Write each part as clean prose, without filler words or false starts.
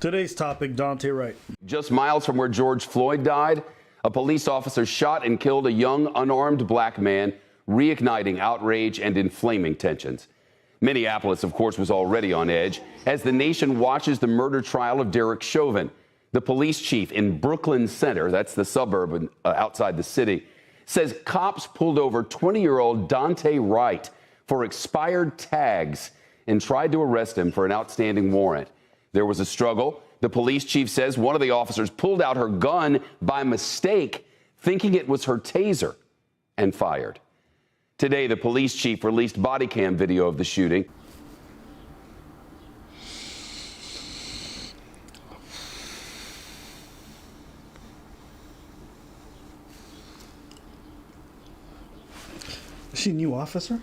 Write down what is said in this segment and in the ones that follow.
Today's topic, Daunte Wright. Just miles from where George Floyd died, a police officer shot and killed a young, unarmed black man, reigniting outrage and inflaming tensions. Minneapolis, of course, was already on edge as the nation watches the murder trial of Derek Chauvin. The police chief in Brooklyn Center, that's the suburb outside the city, says cops pulled over 20-year-old Daunte Wright for expired tags and tried to arrest him for an outstanding warrant. There was a struggle. The police chief says one of the officers pulled out her gun by mistake, thinking it was her taser, and fired. Today, the police chief released body cam video of the shooting. Is she a new officer?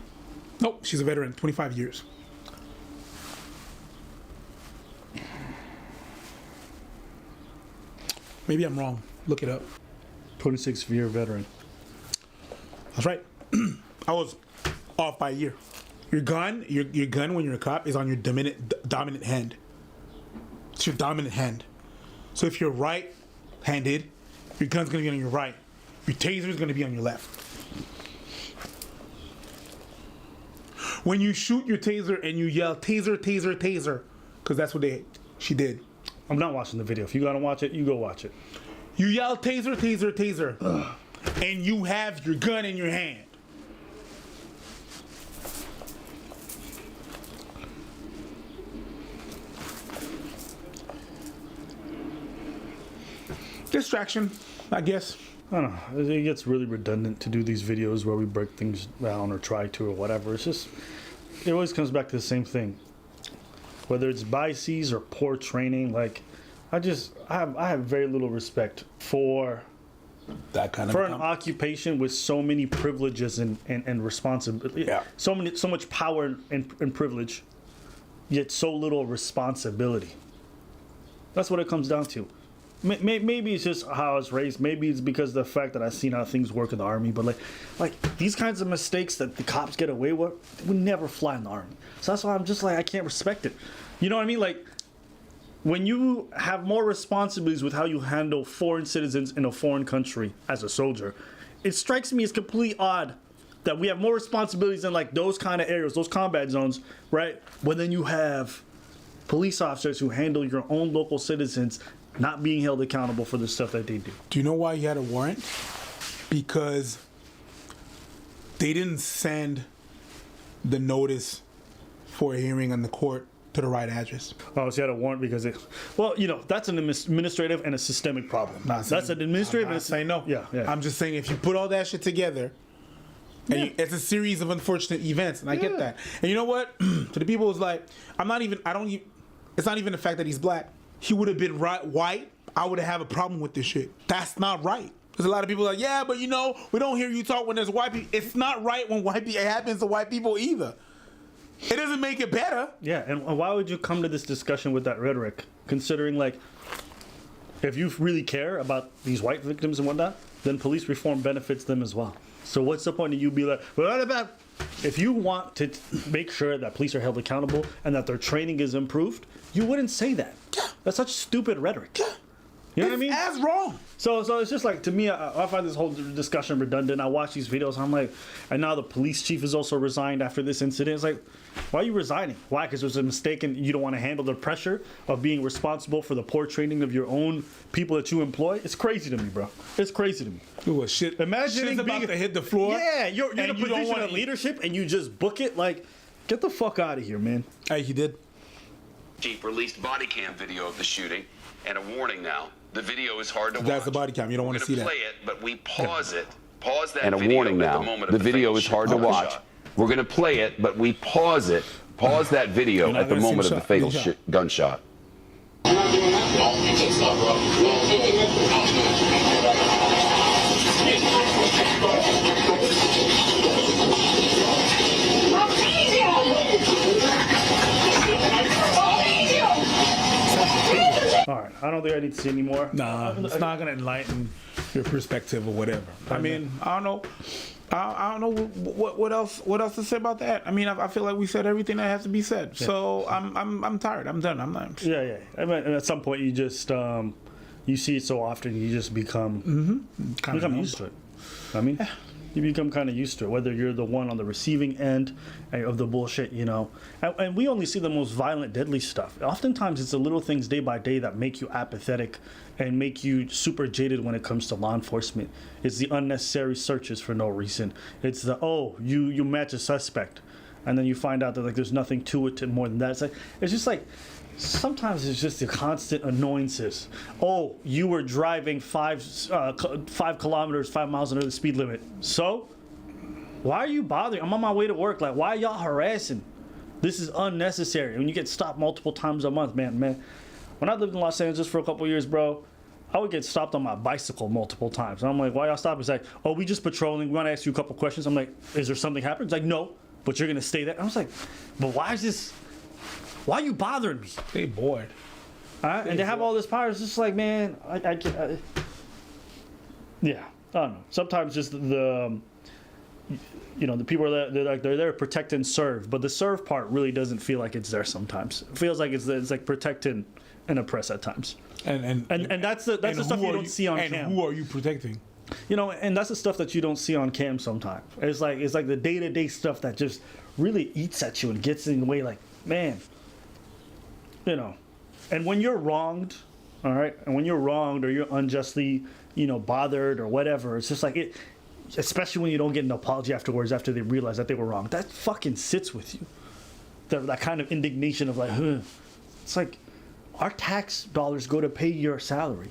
Nope, she's a veteran, 25 years. Maybe I'm wrong. Look it up. 26-year veteran. That's right. I was off by a year. Your gun when you're a cop is on your dominant hand. It's your dominant hand. So if you're right-handed, your gun's gonna be on your right. Your taser is gonna be on your left. When you shoot your taser and you yell taser, taser, taser, because that's what she did. I'm not watching the video. If you gotta watch it, you go watch it. You yell taser, taser, taser, and you have your gun in your hand. Distraction, I guess. I don't know. It gets really redundant to do these videos where we break things down or try to or whatever. It's just, it always comes back to the same thing. Whether it's biases or poor training, like, I have very little respect for that kind of an occupation with so many privileges and responsibility. Yeah. So much power and privilege, yet so little responsibility. That's what it comes down to. Maybe it's just how I was raised. Maybe it's because of the fact that I've seen how things work in the Army. But like these kinds of mistakes that the cops get away with would never fly in the Army. So that's why I'm just like, I can't respect it. You know what I mean? Like, when you have more responsibilities with how you handle foreign citizens in a foreign country as a soldier, it strikes me as completely odd that we have more responsibilities in like those kind of areas, those combat zones, right? But then you have police officers who handle your own local citizens not being held accountable for the stuff that they do. Do you know why he had a warrant? Because they didn't send the notice for a hearing on the court to the right address. Oh, so he had a warrant because it... Well, you know, that's an administrative and a systemic problem. That's an administrative and a... saying no. Yeah. I'm just saying if you put all that shit together, and it's a series of unfortunate events, and I get that. And you know what? To the people who's like, it's not even the fact that he's black. He would have been white, I would have a problem with this shit. That's not right. There's a lot of people like, yeah, but you know, we don't hear you talk when there's white people. It's not right when it happens to white people either. It doesn't make it better. Yeah, and why would you come to this discussion with that rhetoric? Considering, like, if you really care about these white victims and whatnot, then police reform benefits them as well. So what's the point of you be like, well, what about... If you want to make sure that police are held accountable and that their training is improved, you wouldn't say that. Yeah. That's such stupid rhetoric. Yeah. You know what I mean? That's wrong. So it's just like, to me, I find this whole discussion redundant. I watch these videos, I'm like, and now the police chief is also resigned after this incident. It's like, why are you resigning? Why? Because there's a mistake and you don't want to handle the pressure of being responsible for the poor training of your own people that you employ? It's crazy to me, bro. It's crazy to me. Ooh, shit. Imagine being about to hit the floor. Yeah, you're in a position of leadership and you just book it. Like, get the fuck out of here, man. Hey, he did. Chief released body cam video of the shooting, and a warning now. The video is hard to watch. That's the body cam. You don't want to see that. We're going to play it, but we pause it. Pause that and a video warning at now. the moment The of video is hard to watch. We're going to play it, but we pause it. Pause that video at the moment of the fatal gunshot. All right, I don't think I need to see any more. Nah, it's not gonna enlighten your perspective or whatever. I mean, I don't know. I don't know what else to say about that. I mean, I feel like we said everything that has to be said. Yeah. So I'm tired. I'm done. I'm not. Yeah. I mean, at some point, you just you see it so often, you just become used to it. I mean, you become kind of used to it, whether you're the one on the receiving end of the bullshit, you know. And we only see the most violent, deadly stuff. Oftentimes, it's the little things day by day that make you apathetic and make you super jaded when it comes to law enforcement. It's the unnecessary searches for no reason. It's the, you match a suspect, and then you find out that like there's nothing to it more than that. It's just like, sometimes it's just the constant annoyances. Oh, you were driving 5 kilometers, 5 miles under the speed limit. So, why are you bothering? I'm on my way to work. Like, why are y'all harassing? This is unnecessary. When you get stopped multiple times a month, man. When I lived in Los Angeles for a couple years, bro, I would get stopped on my bicycle multiple times. And I'm like, why y'all stop? It's like, oh, we just patrolling. We want to ask you a couple questions. I'm like, is there something happening? It's like, no, but you're going to stay there. And I was like, but why is this? Why are you bothering me? They bored. And they have all this power. It's just like, man, I yeah, I don't know. Sometimes just the the people are they're there to protect and serve, but the serve part really doesn't feel like it's there sometimes. It feels like it's like protect and oppress at times. And that's the stuff you don't see on cam. And who are you protecting? You know, and that's the stuff that you don't see on cam sometimes. It's like the day-to-day stuff that just really eats at you and gets in the way. Like, man. You know, and when you're wronged, all right, and when you're wronged or you're unjustly, bothered or whatever, it's just like it, especially when you don't get an apology afterwards after they realize that they were wrong. That fucking sits with you. That kind of indignation of like, it's like our tax dollars go to pay your salary.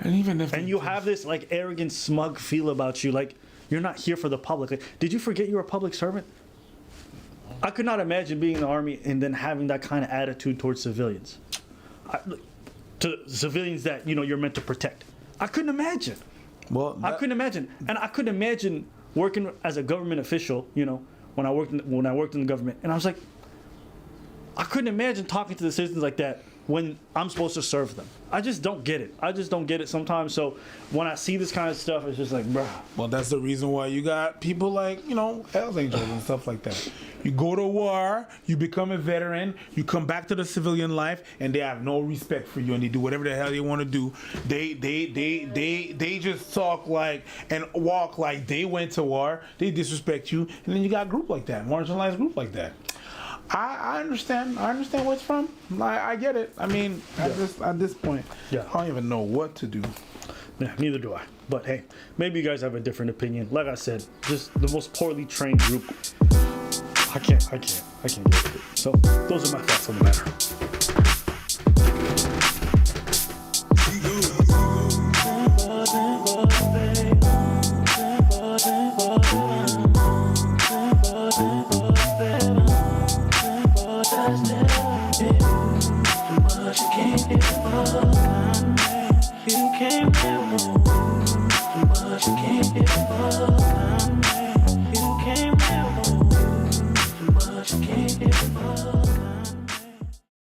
And even if you have this like arrogant, smug feel about you, like you're not here for the public. Like, did you forget you're a public servant? I could not imagine being in the army and then having that kind of attitude towards civilians. To civilians that, you're meant to protect. I couldn't imagine. Well, I couldn't imagine. And I couldn't imagine working as a government official, when I worked in the government. And I was like, I couldn't imagine talking to the citizens like that when I'm supposed to serve them. I just don't get it. I just don't get it sometimes. So when I see this kind of stuff, it's just like, bruh. Well, that's the reason why you got people like, Hells Angels and stuff like that. You go to war, you become a veteran, you come back to the civilian life, and they have no respect for you, and they do whatever the hell they want to do. They just talk like and walk like they went to war. They disrespect you, and then you got a group like that, marginalized group like that. I understand. I understand where it's from. I get it. I mean, at this point, I don't even know what to do. Yeah, neither do I. But hey, maybe you guys have a different opinion. Like I said, just the most poorly trained group. I can't get with it. So those are my thoughts on the matter. Much you can't give up.